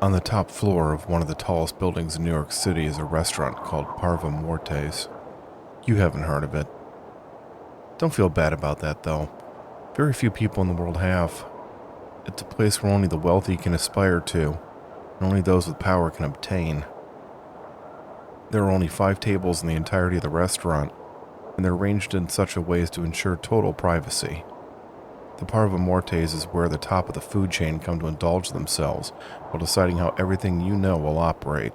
On the top floor of one of the tallest buildings in New York City is a restaurant called Parva Morte's. You haven't heard of it. Don't feel bad about that, though. Very few people in the world have. It's a place where only the wealthy can aspire to, and only those with power can obtain. There are only 5 tables in the entirety of the restaurant, and they're arranged in such a way as to ensure total privacy. The Parva Mortes is where the top of the food chain come to indulge themselves while deciding how everything you know will operate.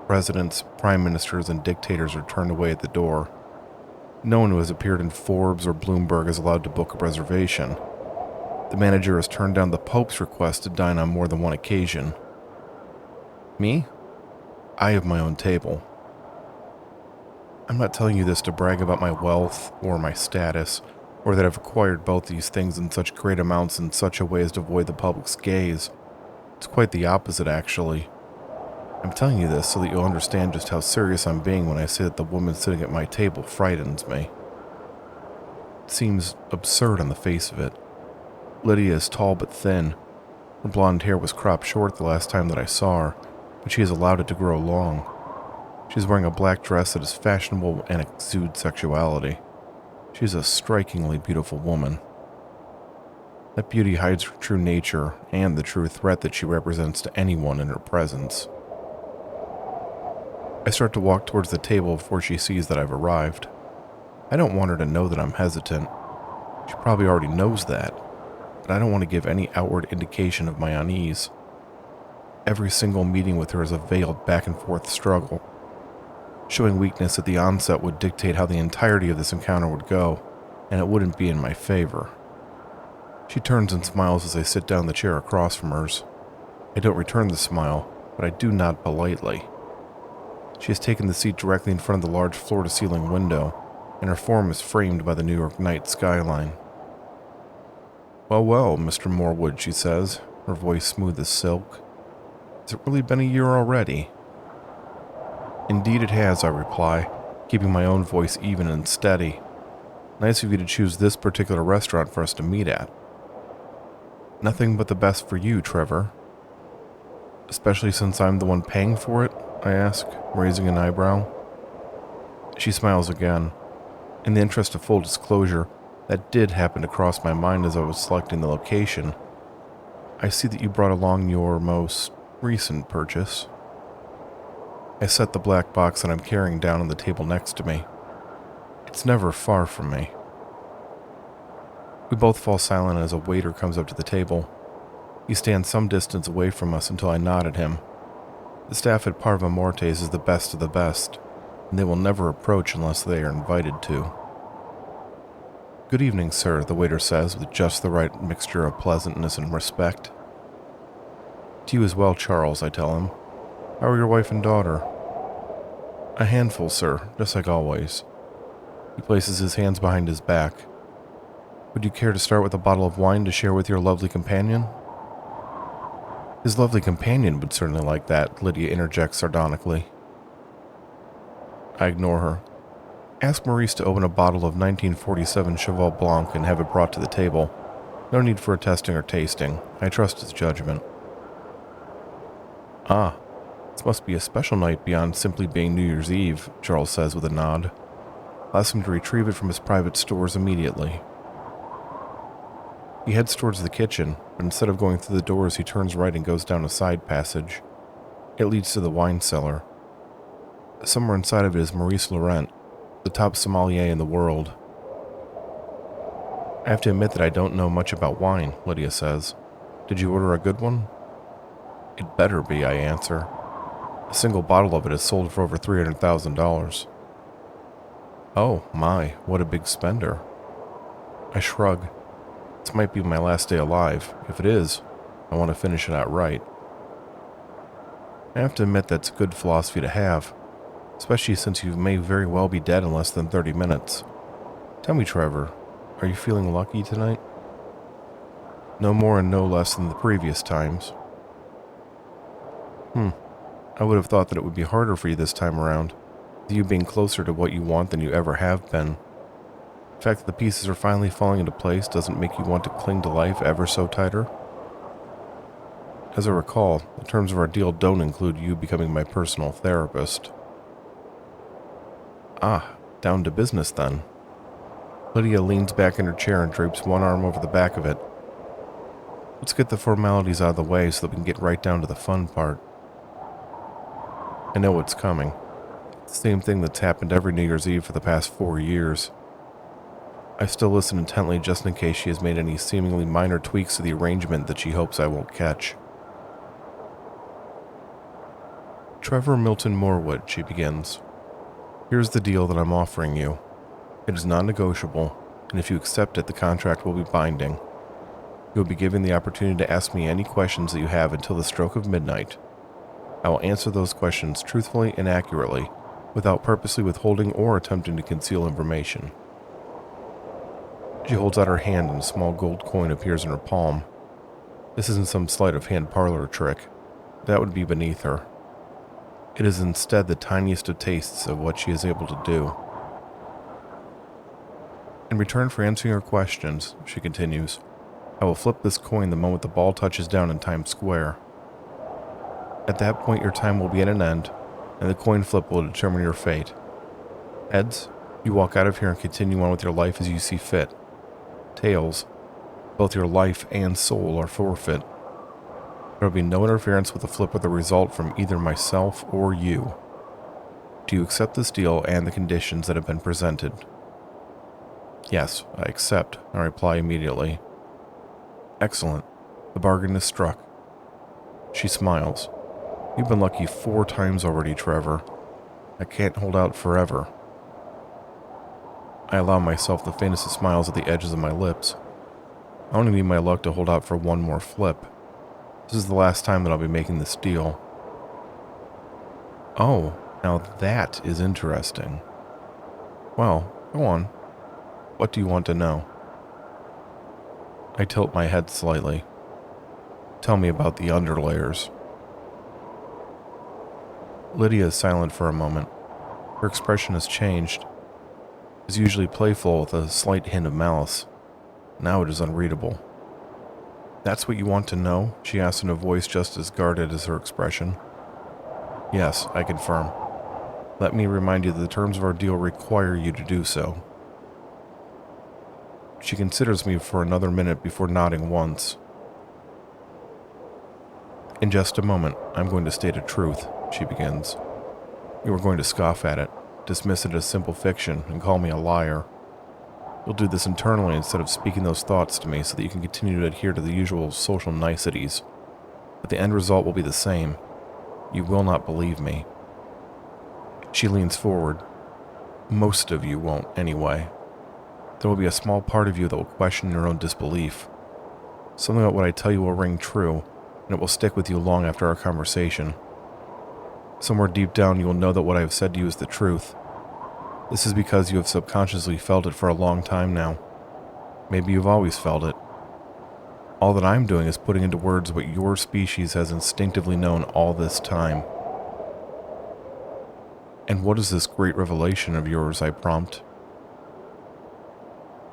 Presidents, prime ministers, and dictators are turned away at the door. No one who has appeared in Forbes or Bloomberg is allowed to book a reservation. The manager has turned down the Pope's request to dine on more than one occasion. Me? I have my own table. I'm not telling you this to brag about my wealth or my status, or that I've acquired both these things in such great amounts in such a way as to avoid the public's gaze. It's quite the opposite, actually. I'm telling you this so that you'll understand just how serious I'm being when I say that the woman sitting at my table frightens me. It seems absurd on the face of it. Lydia is tall but thin. Her blonde hair was cropped short the last time that I saw her, but she has allowed it to grow long. She's wearing a black dress that is fashionable and exudes sexuality. She's a strikingly beautiful woman. That beauty hides her true nature and the true threat that she represents to anyone in her presence. I start to walk towards the table before she sees that I've arrived. I don't want her to know that I'm hesitant. She probably already knows that, but I don't want to give any outward indication of my unease. Every single meeting with her is a veiled back and forth struggle. Showing weakness at the onset would dictate how the entirety of this encounter would go, and it wouldn't be in my favor. She turns and smiles as I sit down in the chair across from hers. I don't return the smile, but I do nod politely. She has taken the seat directly in front of the large floor-to-ceiling window, and her form is framed by the New York night skyline. Well, Mr. Morwood, she says, her voice smooth as silk. Has it really been a year already? Indeed it has, I reply, keeping my own voice even and steady. Nice of you to choose this particular restaurant for us to meet at. Nothing but the best for you, Trevor. Especially since I'm the one paying for it, I ask, raising an eyebrow. She smiles again. In the interest of full disclosure, that did happen to cross my mind as I was selecting the location. I see that you brought along your most recent purchase. I set the black box that I'm carrying down on the table next to me. It's never far from me. We both fall silent as a waiter comes up to the table. He stands some distance away from us until I nod at him. The staff at Parva Mortes is the best of the best, and they will never approach unless they are invited to. Good evening, sir, the waiter says with just the right mixture of pleasantness and respect. To you as well, Charles, I tell him. How are your wife and daughter? A handful, sir, just like always. He places his hands behind his back. Would you care to start with a bottle of wine to share with your lovely companion? His lovely companion would certainly like that, Lydia interjects sardonically. I ignore her. Ask Maurice to open a bottle of 1947 Cheval Blanc and have it brought to the table. No need for a testing or tasting. I trust his judgment. Ah, this must be a special night beyond simply being New Year's Eve, Charles says with a nod. I'll ask him to retrieve it from his private stores immediately. He heads towards the kitchen, but instead of going through the doors, he turns right and goes down a side passage. It leads to the wine cellar. Somewhere inside of it is Maurice Laurent, the top sommelier in the world. I have to admit that I don't know much about wine, Lydia says. Did you order a good one? It better be, I answer. A single bottle of it is sold for over $300,000. Oh, my, what a big spender. I shrug. This might be my last day alive. If it is, I want to finish it out right. I have to admit that's a good philosophy to have, especially since you may very well be dead in less than 30 minutes. Tell me, Trevor, are you feeling lucky tonight? No more and no less than the previous times. I would have thought that it would be harder for you this time around, with you being closer to what you want than you ever have been. The fact that the pieces are finally falling into place doesn't make you want to cling to life ever so tighter? As I recall, the terms of our deal don't include you becoming my personal therapist. Ah, down to business then. Lydia leans back in her chair and drapes one arm over the back of it. Let's get the formalities out of the way so that we can get right down to the fun part. I know what's coming. It's the same thing that's happened every New Year's Eve for the past 4 years. I still listen intently just in case she has made any seemingly minor tweaks to the arrangement that she hopes I won't catch. Trevor Milton Morwood, she begins. Here's the deal that I'm offering you. It is non-negotiable, and if you accept it, the contract will be binding. You will be given the opportunity to ask me any questions that you have until the stroke of midnight. I will answer those questions truthfully and accurately, without purposely withholding or attempting to conceal information. She holds out her hand and a small gold coin appears in her palm. This isn't some sleight of hand parlor trick. That would be beneath her. It is instead the tiniest of tastes of what she is able to do. In return for answering her questions, she continues, I will flip this coin the moment the ball touches down in Times Square. At that point, your time will be at an end, and the coin flip will determine your fate. Heads, you walk out of here and continue on with your life as you see fit. Tails, both your life and soul are forfeit. There will be no interference with the flip of the result from either myself or you. Do you accept this deal and the conditions that have been presented? Yes, I accept, I reply immediately. Excellent. The bargain is struck. She smiles. You've been lucky 4 times already, Trevor. I can't hold out forever. I allow myself the faintest of smiles at the edges of my lips. I only need my luck to hold out for one more flip. This is the last time that I'll be making this deal. Oh, now that is interesting. Well, go on. What do you want to know? I tilt my head slightly. Tell me about the Underlayers. Lydia is silent for a moment. Her expression has changed. It is usually playful with a slight hint of malice. Now it is unreadable. That's what you want to know? She asks in a voice just as guarded as her expression. Yes, I confirm. Let me remind you that the terms of our deal require you to do so. She considers me for another minute before nodding once. In just a moment, I'm going to state a truth, she begins. You are going to scoff at it, dismiss it as simple fiction, and call me a liar. You'll do this internally instead of speaking those thoughts to me so that you can continue to adhere to the usual social niceties. But the end result will be the same. You will not believe me. She leans forward. Most of you won't, anyway. There will be a small part of you that will question your own disbelief. Something about what I tell you will ring true, and it will stick with you long after our conversation. Somewhere deep down you will know that what I have said to you is the truth. This is because you have subconsciously felt it for a long time now. Maybe you've always felt it. All that I'm doing is putting into words what your species has instinctively known all this time. And what is this great revelation of yours, I prompt?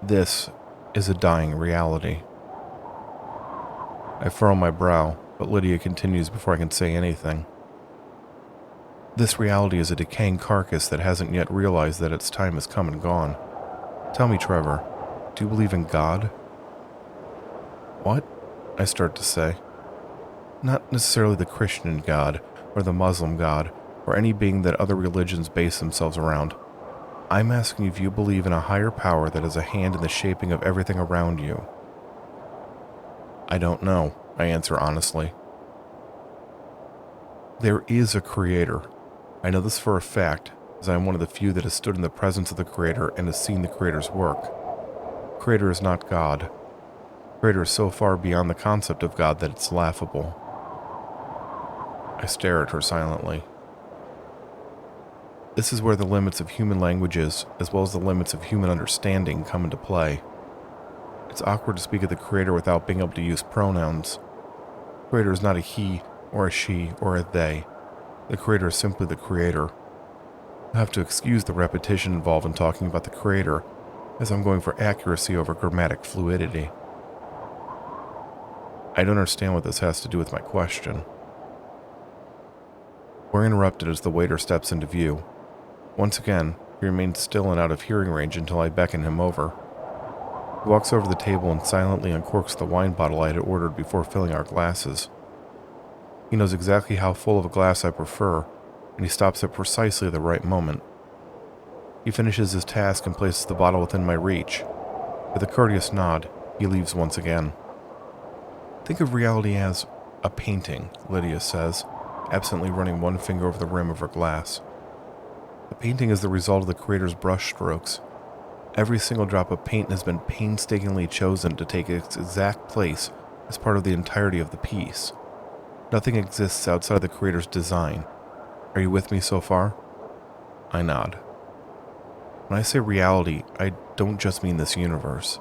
This is a dying reality. I furrow my brow, but Lydia continues before I can say anything. This reality is a decaying carcass that hasn't yet realized that its time has come and gone. Tell me, Trevor, do you believe in God? What? I start to say. Not necessarily the Christian God, or the Muslim God, or any being that other religions base themselves around. I'm asking if you believe in a higher power that has a hand in the shaping of everything around you. I don't know, I answer honestly. There is a creator. I know this for a fact, as I am one of the few that has stood in the presence of the creator and has seen the creator's work. Creator is not God. Creator is so far beyond the concept of God that it's laughable. I stare at her silently. This is where the limits of human languages, as well as the limits of human understanding, come into play. It's awkward to speak of the Creator without being able to use pronouns. The Creator is not a he, or a she, or a they. The Creator is simply the Creator. I have to excuse the repetition involved in talking about the Creator, as I'm going for accuracy over grammatic fluidity. I I don't understand what this has to do with my question. We're interrupted as the waiter steps into view. Once again, he remains still and out of hearing range until I beckon him over. He walks over to the table and silently uncorks the wine bottle I had ordered before filling our glasses. He knows exactly how full of a glass I prefer, and he stops at precisely the right moment. He finishes his task and places the bottle within my reach. With a courteous nod, he leaves once again. Think of reality as a painting, Lydia says, absently running one finger over the rim of her glass. A painting is the result of the creator's brushstrokes. Every single drop of paint has been painstakingly chosen to take its exact place as part of the entirety of the piece. Nothing exists outside the creator's design. Are you with me so far? I nod. When I say reality, I don't just mean this universe.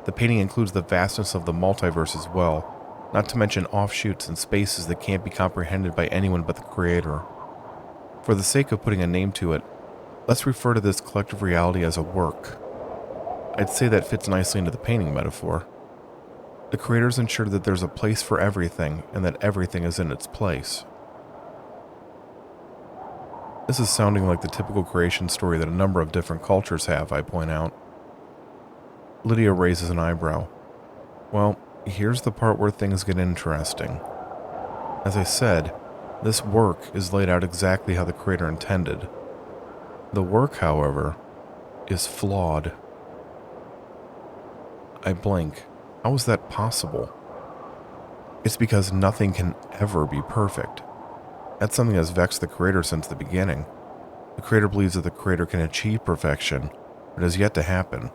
The painting includes the vastness of the multiverse as well, not to mention offshoots and spaces that can't be comprehended by anyone but the creator. For the sake of putting a name to it, let's refer to this collective reality as a work. I'd say that fits nicely into the painting metaphor. The creators ensure that there's a place for everything and that everything is in its place. This is sounding like the typical creation story that a number of different cultures have, I point out. Lydia raises an eyebrow. Well, here's the part where things get interesting. As I said, this work is laid out exactly how the creator intended. The work, however, is flawed. I blink. How is that possible? It's because nothing can ever be perfect. That's something that's vexed the creator since the beginning. The creator believes that the creator can achieve perfection, but it has yet to happen.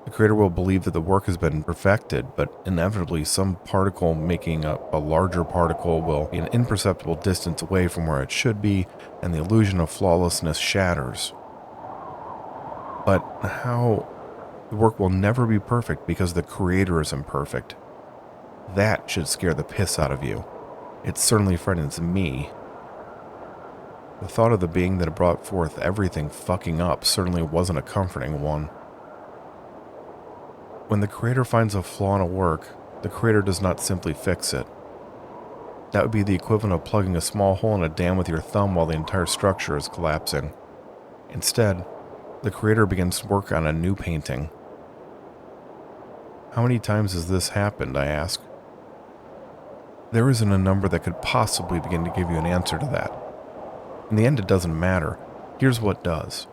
The creator will believe that the work has been perfected, but inevitably some particle making a larger particle will be an imperceptible distance away from where it should be, and the illusion of flawlessness shatters. But how? The work will never be perfect because the creator is imperfect. That should scare the piss out of you. It certainly frightens me. The thought of the being that had brought forth everything fucking up certainly wasn't a comforting one. When the creator finds a flaw in a work, the creator does not simply fix it. That would be the equivalent of plugging a small hole in a dam with your thumb while the entire structure is collapsing. Instead, the creator begins work on a new painting. How many times has this happened, I ask? There isn't a number that could possibly begin to give you an answer to that. In the end, it doesn't matter. Here's what does.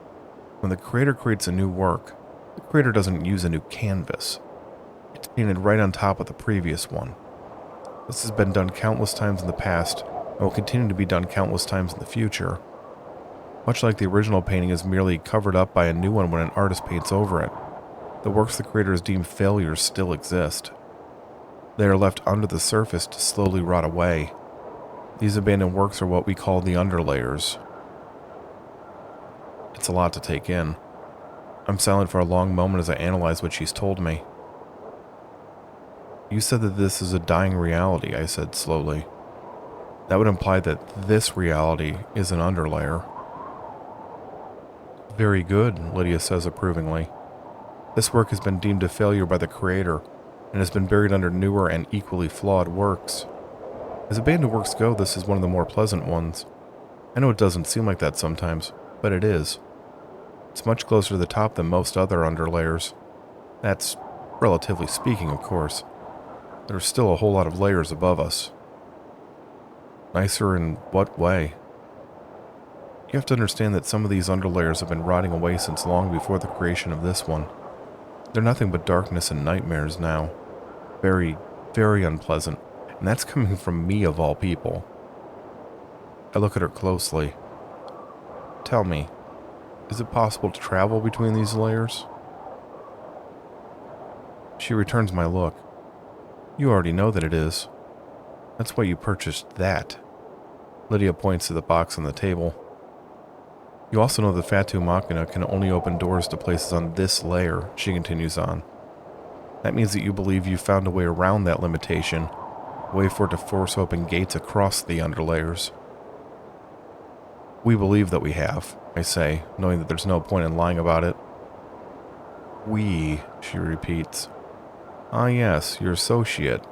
When the creator creates a new work, the creator doesn't use a new canvas. It's painted right on top of the previous one. This has been done countless times in the past, and will continue to be done countless times in the future. Much like the original painting is merely covered up by a new one when an artist paints over it, the works the creator has deemed failures still exist. They are left under the surface to slowly rot away. These abandoned works are what we call the underlayers. It's a lot to take in. I'm silent for a long moment as I analyze what she's told me. You said that this is a dying reality, I said slowly. That would imply that this reality is an underlayer. Very good, Lydia says approvingly. This work has been deemed a failure by the creator, and has been buried under newer and equally flawed works. As abandoned works go, this is one of the more pleasant ones. I know it doesn't seem like that sometimes, but it is. It's much closer to the top than most other underlayers. That's relatively speaking, of course. There's still a whole lot of layers above us. Nicer in what way? You have to understand that some of these underlayers have been rotting away since long before the creation of this one. They're nothing but darkness and nightmares now. Very, very unpleasant, and that's coming from me of all people. I look at her closely. Tell me, is it possible to travel between these layers? She returns my look. You already know that it is. That's why you purchased that. Lydia points to the box on the table. You also know that Fatu Machina can only open doors to places on this layer, she continues on. That means that you believe you found a way around that limitation, a way for it to force open gates across the underlayers. We believe that we have, I say, knowing that there's no point in lying about it. We, she repeats. Ah yes, your associate.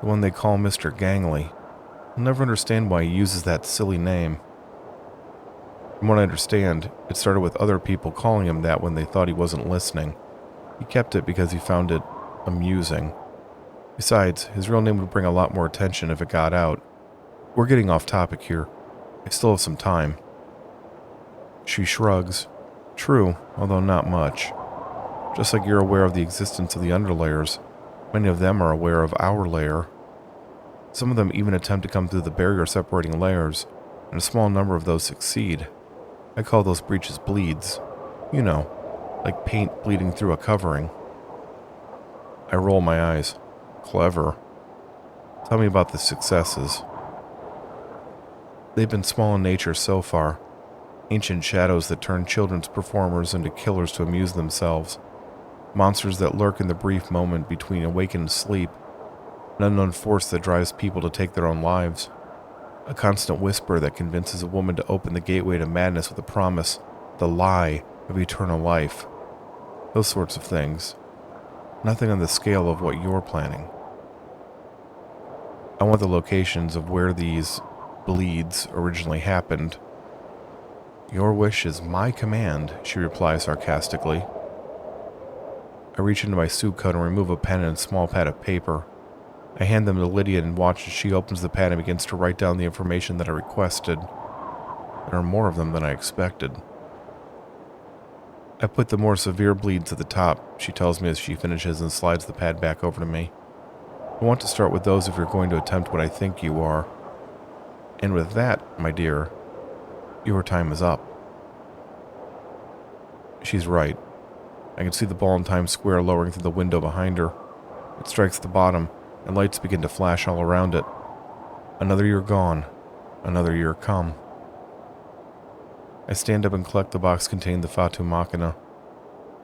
The one they call Mr. Gangley. I'll never understand why he uses that silly name. From what I understand, it started with other people calling him that when they thought he wasn't listening. He kept it because he found it amusing. Besides, his real name would bring a lot more attention if it got out. We're getting off topic here. I still have some time. She shrugs. True, although not much. Just like you're aware of the existence of the Underlayers, many of them are aware of our layer. Some of them even attempt to come through the barrier separating layers, and a small number of those succeed. I call those breaches bleeds. You know, like paint bleeding through a covering. I roll my eyes. Clever. Tell me about the successes. They've been small in nature so far. Ancient shadows that turn children's performers into killers to amuse themselves. Monsters that lurk in the brief moment between awake and sleep. An unknown force that drives people to take their own lives. A constant whisper that convinces a woman to open the gateway to madness with a promise, the lie of eternal life. Those sorts of things. Nothing on the scale of what you're planning. I want the locations of where these bleeds originally happened. Your wish is my command, she replies sarcastically. I reach into my suit coat and remove a pen and a small pad of paper. I hand them to Lydia and watch as she opens the pad and begins to write down the information that I requested. There are more of them than I expected. I put the more severe bleeds at the top, she tells me as she finishes and slides the pad back over to me. I want to start with those if you're going to attempt what I think you are. And with that, my dear, your time is up. She's right. I can see the ball in Times Square lowering through the window behind her. It strikes the bottom, and lights begin to flash all around it. Another year gone. Another year come. I stand up and collect the box containing the Fatu Machina.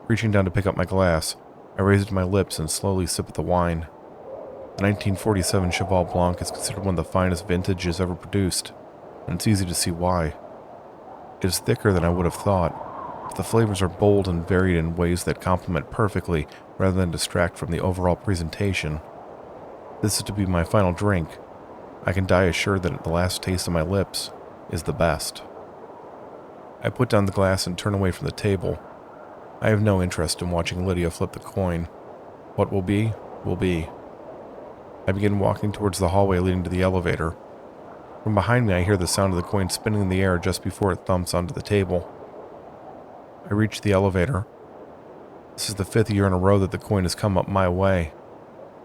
Reaching down to pick up my glass, I raise it to my lips and slowly sip at the wine. The 1947 Cheval Blanc is considered one of the finest vintages ever produced, and it's easy to see why. It is thicker than I would have thought, but the flavors are bold and varied in ways that complement perfectly rather than distract from the overall presentation. This is to be my final drink. I can die assured that the last taste of my lips is the best. I put down the glass and turn away from the table. I have no interest in watching Lydia flip the coin. What will be, will be. I begin walking towards the hallway leading to the elevator. From behind me I hear the sound of the coin spinning in the air just before it thumps onto the table. I reach the elevator. This is the 5th year in a row that the coin has come up my way.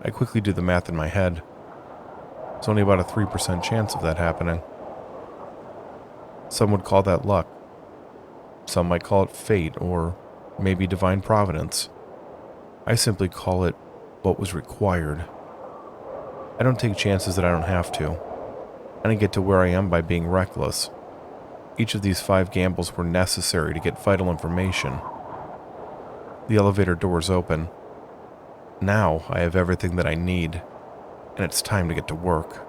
I quickly do the math in my head. There's only about a 3% chance of that happening. Some would call that luck. Some might call it fate, or maybe divine providence. I simply call it what was required. I don't take chances that I don't have to. I didn't get to where I am by being reckless. Each of these 5 gambles were necessary to get vital information. The elevator doors open. Now I have everything that I need, and it's time to get to work.